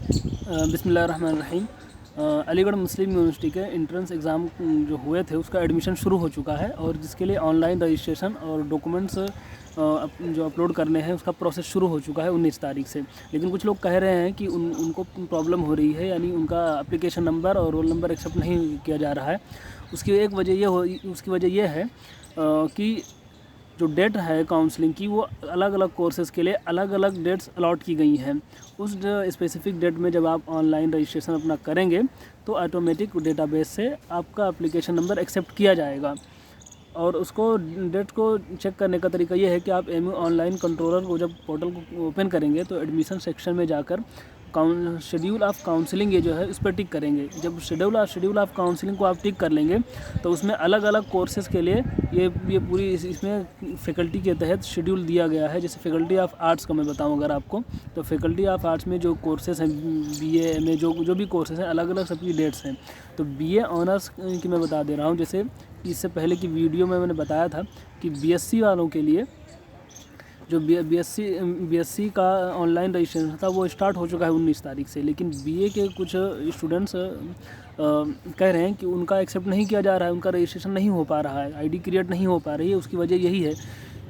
बिस्मिल्लाहिर्रहमानिर्रहीम। अलीगढ़ मुस्लिम यूनिवर्सिटी के entrance exam जो हुए थे उसका एडमिशन शुरू हो चुका है और जिसके लिए ऑनलाइन रजिस्ट्रेशन और डॉक्यूमेंट्स जो अपलोड करने हैं उसका प्रोसेस शुरू हो चुका है 19 तारीख से। लेकिन कुछ लोग कह रहे हैं कि उनको प्रॉब्लम हो रही है, यानी उनका एप्लीकेशन नंबर और रोल नंबर एक्सेप्ट नहीं किया जा रहा है। उसकी वजह ये है कि जो डेट है काउंसलिंग की वो अलग अलग कोर्सेज़ के लिए अलग अलग डेट्स अलॉट की गई हैं। उस स्पेसिफ़िक डेट में जब आप ऑनलाइन रजिस्ट्रेशन अपना करेंगे तो ऑटोमेटिक डेटाबेस से आपका एप्लीकेशन नंबर एक्सेप्ट किया जाएगा। और उसको डेट को चेक करने का तरीका ये है कि आप एमयू ऑनलाइन कंट्रोलर को जब पोर्टल को ओपन करेंगे तो एडमिशन सेक्शन में जाकर शेड्यूल ऑफ काउंसलिंग ये जो है उस पर टिक करेंगे। जब शेड्यूल ऑफ काउंसलिंग को आप टिक कर लेंगे तो उसमें अलग अलग कोर्सेज़ के लिए ये पूरी इसमें फैकल्टी के तहत शेड्यूल दिया गया है। जैसे फैकल्टी ऑफ आर्ट्स का मैं बताऊं अगर आपको, तो फैकल्टी ऑफ आर्ट्स में जो कोर्सेज़ हैं बीए में जो भी कोर्सेज़ हैं अलग अलग सबकी डेट्स हैं। तो बीए ऑनर्स की मैं बता दे रहा हूँ। जैसे इससे पहले की वीडियो में मैंने बताया था कि बीएससी वालों के लिए जो बीएससी का ऑनलाइन रजिस्ट्रेशन था वो स्टार्ट हो चुका है 19 तारीख से। लेकिन बीए के कुछ स्टूडेंट्स कह रहे हैं कि उनका एक्सेप्ट नहीं किया जा रहा है, उनका रजिस्ट्रेशन नहीं हो पा रहा है, आईडी क्रिएट नहीं हो पा रही है। उसकी वजह यही है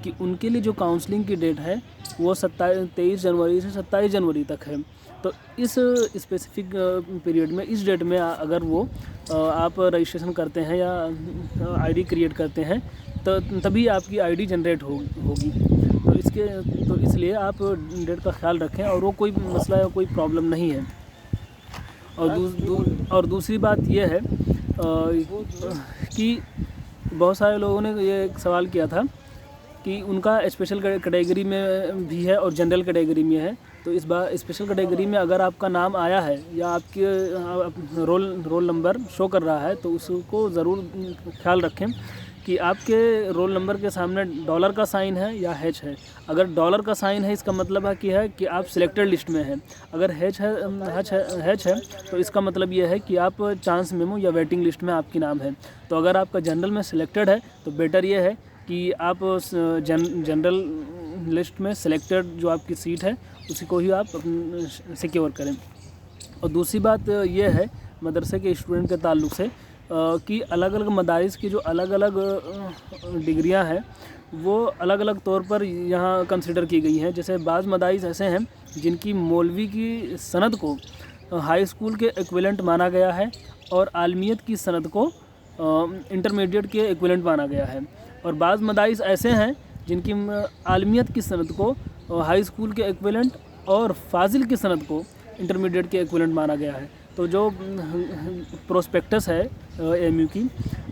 कि उनके लिए जो काउंसलिंग की डेट है वो 23 जनवरी से 27 जनवरी तक है। तो इस स्पेसिफिक पीरियड में, इस डेट में अगर वो आप रजिस्ट्रेशन करते हैं या आईडी क्रिएट करते हैं तो तभी आपकी आईडी जनरेट होगी। तो इसलिए आप डेट का ख्याल रखें और वो कोई मसला या कोई प्रॉब्लम नहीं है। और दूसरी बात ये है कि बहुत सारे लोगों ने ये एक सवाल किया था कि उनका स्पेशल कैटेगरी में भी है और जनरल कैटेगरी में है। तो इस बार स्पेशल कैटेगरी में अगर आपका नाम आया है या आपके रोल नंबर शो कर रहा है तो उसको ज़रूर ख्याल रखें कि आपके रोल नंबर के सामने डॉलर का साइन है या हैच है। अगर डॉलर का साइन है इसका मतलब है कि आप सिलेक्टेड लिस्ट में हैं। अगर हैच है तो इसका मतलब ये है कि आप चांस मेमो या वेटिंग लिस्ट में आपकी नाम है। तो अगर आपका जनरल में सिलेक्टेड है तो बेटर ये है कि आप जनरल लिस्ट में सिलेक्टेड जो आपकी सीट है उसी को ही आप सिक्योर करें। और दूसरी बात ये है मदरसे के स्टूडेंट के ताल्लुक़ से कि अलग अलग मदारिस की जो अलग अलग डिग्रियां हैं वो अलग अलग तौर पर यहाँ कंसिडर की गई हैं। जैसे बाज़ मदारिस ऐसे हैं जिनकी मौलवी की सनद को हाई स्कूल के इक्विवेलेंट माना गया है और आलमियत की सनद को इंटरमीडिएट के इक्विवेलेंट माना गया है। और बाज़ मदारिस ऐसे हैं जिनकी आलमियत की सनद को हाई स्कूल के इक्विवेलेंट और फाजिल की सनद को इंटरमीडिएट के इक्विवेलेंट माना गया है। तो जो प्रोस्पेक्टस है एमयू की,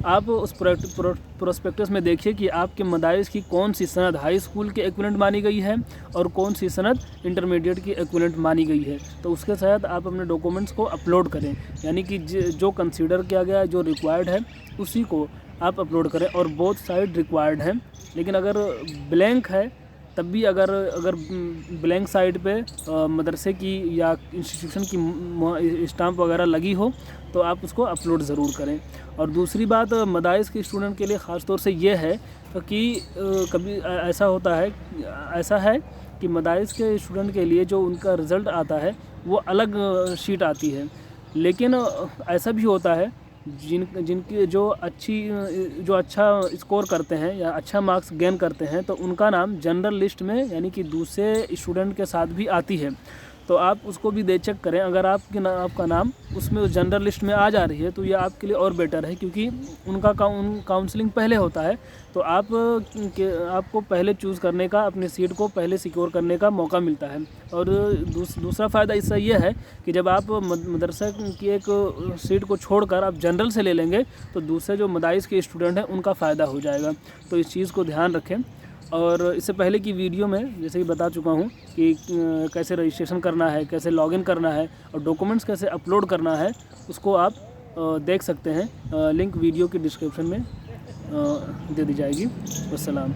आप उस प्रोस्पेक्टस में देखिए कि आपके मदारिस की कौन सी सनद हाई स्कूल के इक्विवेलेंट मानी गई है और कौन सी सनद इंटरमीडिएट की इक्विवेलेंट मानी गई है। तो उसके तहत आप अपने डॉक्यूमेंट्स को अपलोड करें, यानी कि जो कंसीडर किया गया है, जो रिक्वायर्ड है उसी को आप अपलोड करें। और बोथ साइड रिक्वायर्ड हैं। लेकिन अगर ब्लैंक है तब भी अगर ब्लैंक साइड पे मदरसे की या इंस्टीट्यूशन की स्टाम्प वगैरह लगी हो तो आप उसको अपलोड ज़रूर करें। और दूसरी बात मदारिस के स्टूडेंट के लिए ख़ास तौर से ये है कि कभी ऐसा है कि मदारिस के स्टूडेंट के लिए जो उनका रिज़ल्ट आता है वो अलग शीट आती है। लेकिन ऐसा भी होता है जिनकी जो अच्छा स्कोर करते हैं या अच्छा मार्क्स गेन करते हैं तो उनका नाम जनरल लिस्ट में यानी कि दूसरे स्टूडेंट के साथ भी आती है। तो आप उसको भी चेक करें। अगर आपका नाम उसमें उस जनरल लिस्ट में आ जा रही है तो ये आपके लिए और बेटर है, क्योंकि उनका काउंसलिंग पहले होता है तो आपको पहले चूज़ करने का, अपनी सीट को पहले सिक्योर करने का मौका मिलता है। और दूसरा फ़ायदा इससे ये है कि जब आप मदरसा की एक सीट को छोड़कर आप जनरल से ले लेंगे तो दूसरे जो मदारिस के स्टूडेंट हैं उनका फ़ायदा हो जाएगा। तो इस चीज़ को ध्यान रखें। और इससे पहले की वीडियो में जैसे कि बता चुका हूँ कि कैसे रजिस्ट्रेशन करना है, कैसे लॉगिन करना है और डॉक्यूमेंट्स कैसे अपलोड करना है, उसको आप देख सकते हैं। लिंक वीडियो की डिस्क्रिप्शन में दे दी जाएगी। वस्सलाम।